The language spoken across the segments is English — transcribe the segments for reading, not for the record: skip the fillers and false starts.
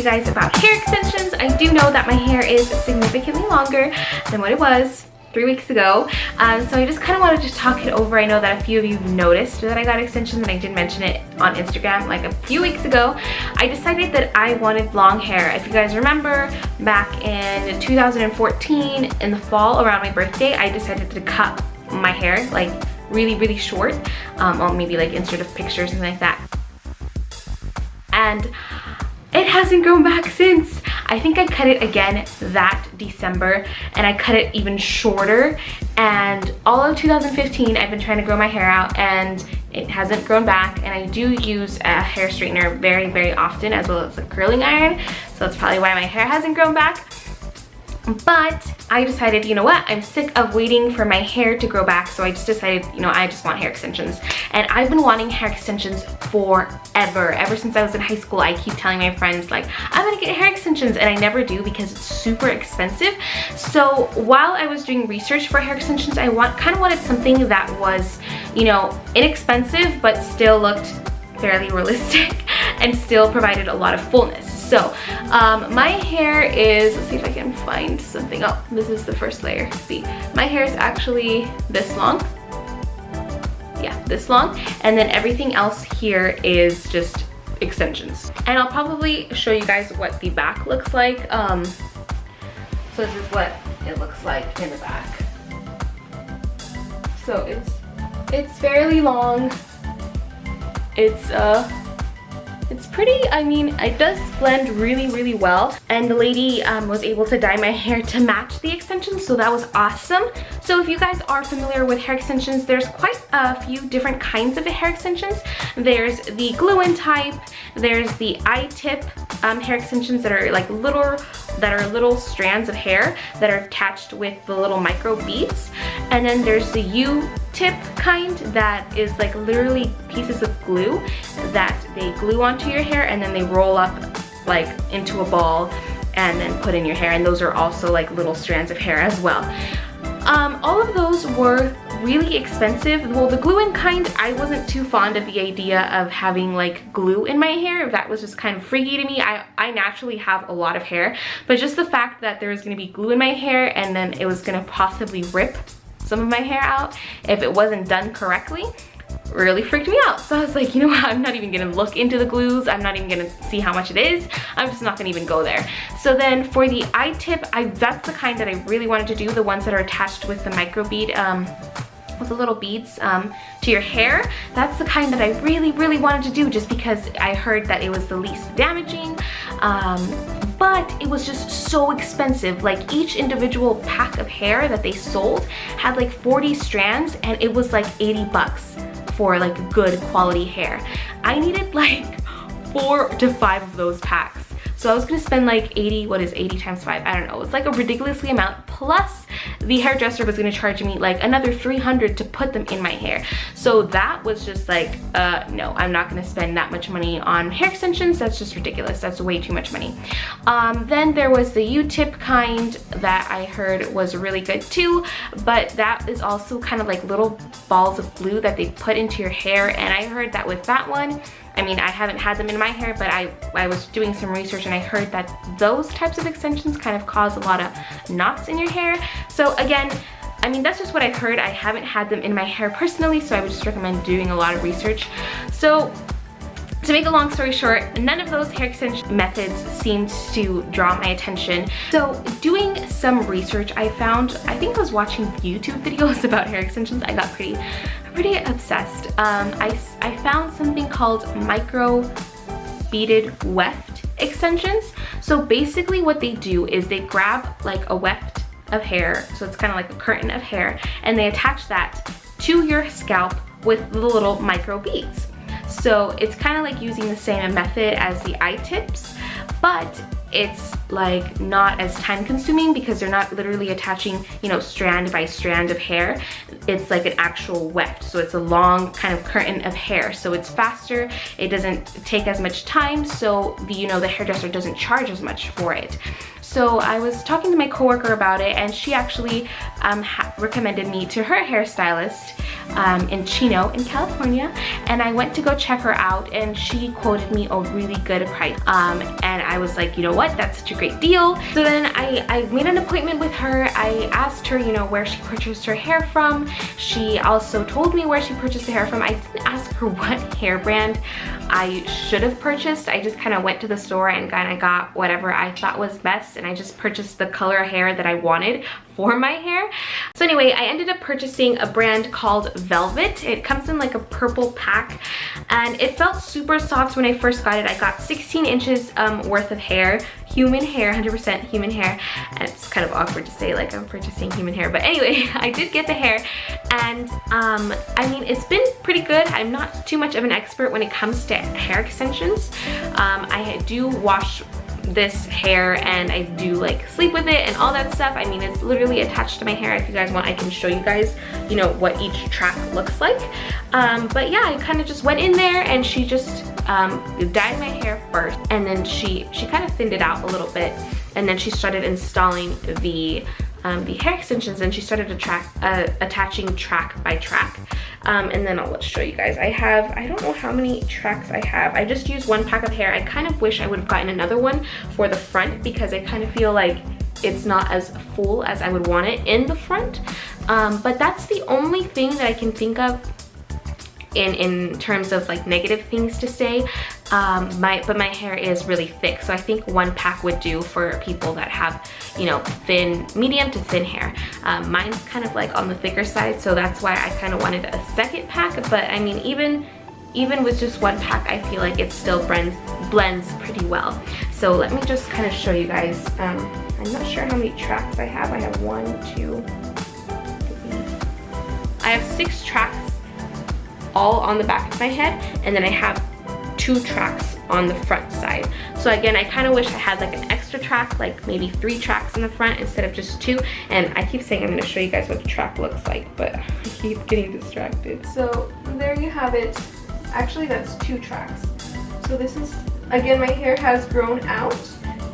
guys about hair extensions. I do know that my hair is significantly longer than what it was 3 weeks ago, so I just kind of wanted to talk it over. I know that a few of you noticed that I got extensions, and I did mention it on Instagram like a few weeks ago. I decided that I wanted long hair. If you guys remember, back in 2014 in the fall around my birthday, I decided to cut my hair like really short, or maybe like insert a picture or something like that, and it hasn't grown back since. I think I cut it again that December, and I cut it even shorter, and all of 2015 I've been trying to grow my hair out and it hasn't grown back. And I do use a hair straightener very often, as well as a curling iron, so that's probably why my hair hasn't grown back. But I decided, you know what, I'm sick of waiting for my hair to grow back, so I just decided, you know, I just want hair extensions. And I've been wanting hair extensions forever. Ever since I was in high school, I keep telling my friends, like, I'm gonna get hair extensions, and I never do because it's super expensive. So while I was doing research for hair extensions, I kind of wanted something that was, you know, inexpensive but still looked fairly realistic and still provided a lot of fullness. So my hair is, let's see if I can find something. Oh, this is the first layer. See, my hair is actually this long. Yeah, this long. And then everything else here is just extensions. And I'll probably show you guys what the back looks like. So this is what it looks like in the back. So it's fairly long. It's pretty. I mean, it does blend really well, and the lady was able to dye my hair to match the extensions, so that was awesome. So if you guys are familiar with hair extensions, there's quite a few different kinds of hair extensions. There's the glue-in type, there's the I-tip hair extensions that are like little strands of hair that are attached with the little micro beads, and then there's the U-tip kind that is like literally pieces of glue that they glue onto your hair, and then they roll up like into a ball and then put in your hair, and those are also like little strands of hair as well. All of those were really expensive. Well, the glue-in kind, I wasn't too fond of the idea of having like glue in my hair. That was just kind of freaky to me. I naturally have a lot of hair, but just the fact that there was going to be glue in my hair and then it was going to possibly rip some of my hair out if it wasn't done correctly really freaked me out. So I was like, you know what, I'm not even gonna look into the glues. I'm not even gonna see how much it is. I'm just not gonna even go there. So then for the I-tip, that's the kind that I really wanted to do, the ones that are attached with the micro bead, with the little beads to your hair. That's the kind that I really wanted to do, just because I heard that it was the least damaging, but it was just so expensive. Like each individual pack of hair that they sold had like 40 strands, and it was like 80 bucks for like good quality hair. I needed like 4 to 5 of those packs. So I was gonna spend like 80, what is 80 times 5? I don't know, it's like a ridiculously amount, plus the hairdresser was gonna charge me like another 300 to put them in my hair. So that was just like, no, I'm not gonna spend that much money on hair extensions. That's just ridiculous. That's way too much money. Then there was the U-tip kind that I heard was really good too, but that is also kind of like little balls of glue that they put into your hair, and I heard that with that one, I mean, I haven't had them in my hair, but I was doing some research and I heard that those types of extensions kind of cause a lot of knots in your hair. So again, I mean, that's just what I've heard. I haven't had them in my hair personally, so I would just recommend doing a lot of research. So to make a long story short, none of those hair extension methods seemed to draw my attention. So doing some research, I found, I think I was watching YouTube videos about hair extensions. I got pretty obsessed. I found something called micro beaded weft extensions. So basically what they do is they grab like a weft of hair, so it's kind of like a curtain of hair, and they attach that to your scalp with the little micro beads. So it's kind of like using the same method as the I-tips, but it's like not as time consuming because they're not literally attaching, you know, strand by strand of hair. It's like an actual weft, so it's a long kind of curtain of hair, so it's faster, it doesn't take as much time, so the, you know, the hairdresser doesn't charge as much for it. So I was talking to my coworker about it, and she actually recommended me to her hairstylist in Chino in California, and I went to go check her out, and she quoted me a really good price. And I was like, you know what, that's such a great deal. So then I made an appointment with her. I asked her, you know, where she purchased her hair from. She also told me where she purchased the hair from. I didn't ask her what hair brand I should have purchased. I just kind of went to the store and kind of got whatever I thought was best, and I just purchased the color of hair that I wanted for my hair. So anyway, I ended up purchasing a brand called Velvet. It comes in like a purple pack, and it felt super soft when I first got it. I got 16 inches worth of hair, human hair, 100% human hair. And it's kind of awkward to say like I'm purchasing human hair, but anyway, I did get the hair, and I mean, it's been pretty good. I'm not too much of an expert when it comes to hair extensions. I do wash this hair, and I do like sleep with it and all that stuff. I mean, it's literally attached to my hair. If you guys want, I can show you guys, you know, what each track looks like. But yeah, I kind of just went in there, and she just dyed my hair first, and then she kind of thinned it out a little bit, and then she started installing the hair extensions, and she started attaching track by track. And then I'll show you guys. I don't know how many tracks I have. I just used one pack of hair. I kind of wish I would have gotten another one for the front, because I kind of feel like it's not as full as I would want it in the front. But that's the only thing that I can think of in terms of like negative things to say. But my hair is really thick, so I think one pack would do for people that have, you know, medium to thin hair. Mine's kind of like on the thicker side, so that's why I kind of wanted a second pack. But I mean, even with just one pack, I feel like it still blends pretty well. So let me just kind of show you guys. I'm not sure how many tracks I have. I have 1, 2, 3. I have 6 tracks all on the back of my head, and then I have 2 tracks on the front side. So again, I kind of wish I had like an extra track, like maybe 3 tracks in the front instead of just 2. And I keep saying I'm going to show you guys what the track looks like, but I keep getting distracted. So there you have it. Actually, that's 2 tracks. So this is, again, my hair has grown out,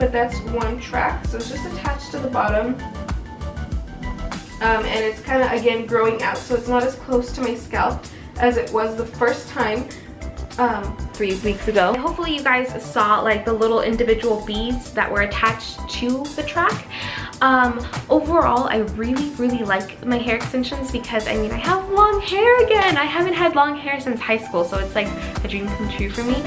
but that's 1 track. So it's just attached to the bottom. And it's kind of, again, growing out, so it's not as close to my scalp as it was the first time 3 weeks ago. Hopefully you guys saw like the little individual beads that were attached to the track. Overall, I really like my hair extensions, because I mean, I have long hair again. I haven't had long hair since high school, so it's like a dream come true for me,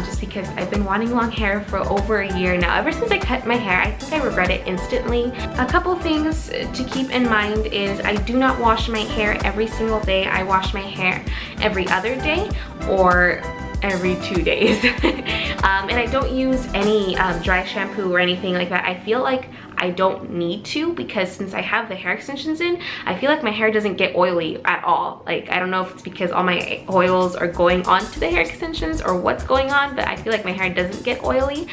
just because I've been wanting long hair for over a year now. Ever since I cut my hair, I think I regret it instantly. A couple things to keep in mind is I do not wash my hair every single day. I wash my hair every other day or every 2 days. And I don't use any dry shampoo or anything like that. I feel like I don't need to, because since I have the hair extensions in, I feel like my hair doesn't get oily at all. Like, I don't know if it's because all my oils are going onto the hair extensions or what's going on, but I feel like my hair doesn't get oily.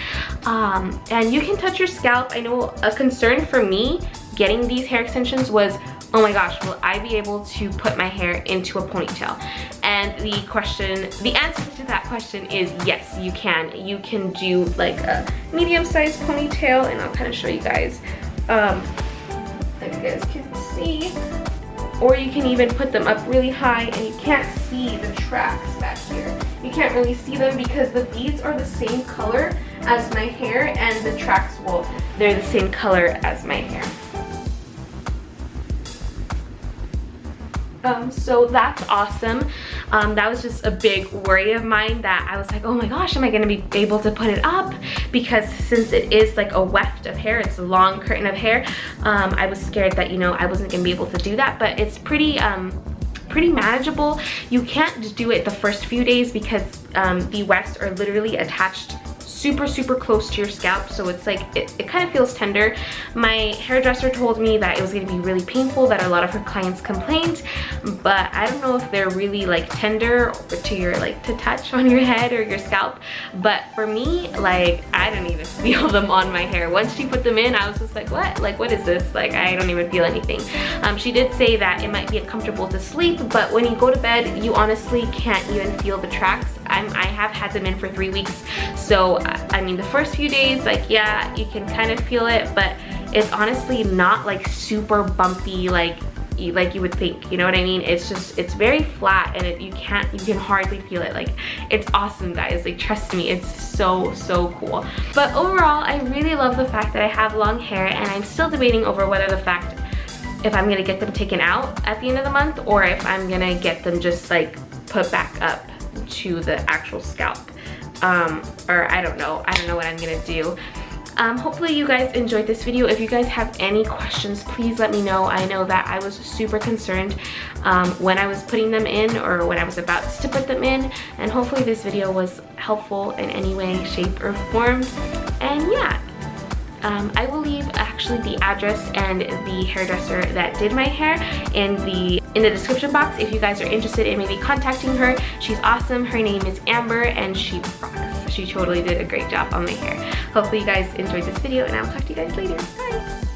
And you can touch your scalp. I know a concern for me getting these hair extensions was, oh my gosh, will I be able to put my hair into a ponytail? And the answer to that question is yes, you can. You can do like a medium-sized ponytail, and I'll kind of show you guys, if you guys can see. Or you can even put them up really high, and you can't see the tracks back here. You can't really see them because the beads are the same color as my hair, and the tracks, well, they're the same color as my hair. So that's awesome. That was just a big worry of mine, that I was like, oh my gosh, am I gonna be able to put it up? Because since it is like a weft of hair, it's a long curtain of hair, I was scared that, you know, I wasn't gonna be able to do that. But it's pretty manageable. You can't do it the first few days because the wefts are literally attached super close to your scalp, so it's like it kind of feels tender. My hairdresser told me that it was going to be really painful, that a lot of her clients complained, but I don't know if they're really like tender to your to touch on your head or your scalp. But for me, like, I don't even feel them on my hair. Once she put them in, I was just like, what is this? Like, I don't even feel anything. She did say that it might be uncomfortable to sleep, but when you go to bed, you honestly can't even feel the tracks. I have had them in for 3 weeks, so I mean, the first few days, like, yeah, you can kind of feel it, but it's honestly not like super bumpy, like, like you would think, you know what I mean? It's just, it's very flat, and you can hardly feel it. Like, it's awesome, guys. Like, trust me, it's so cool. But overall, I really love the fact that I have long hair, and I'm still debating over whether the fact if I'm gonna get them taken out at the end of the month, or if I'm gonna get them just like put back up to the actual scalp. Or I don't know what I'm gonna do. Hopefully you guys enjoyed this video. If you guys have any questions, please let me know. I know that I was super concerned when I was putting them in, or when I was about to put them in, and hopefully this video was helpful in any way, shape, or form. And yeah, I will leave actually the address and the hairdresser that did my hair in the description box if you guys are interested in maybe contacting her. She's awesome. Her name is Amber, and she rocks. She totally did a great job on my hair. Hopefully you guys enjoyed this video, and I'll talk to you guys later. Bye!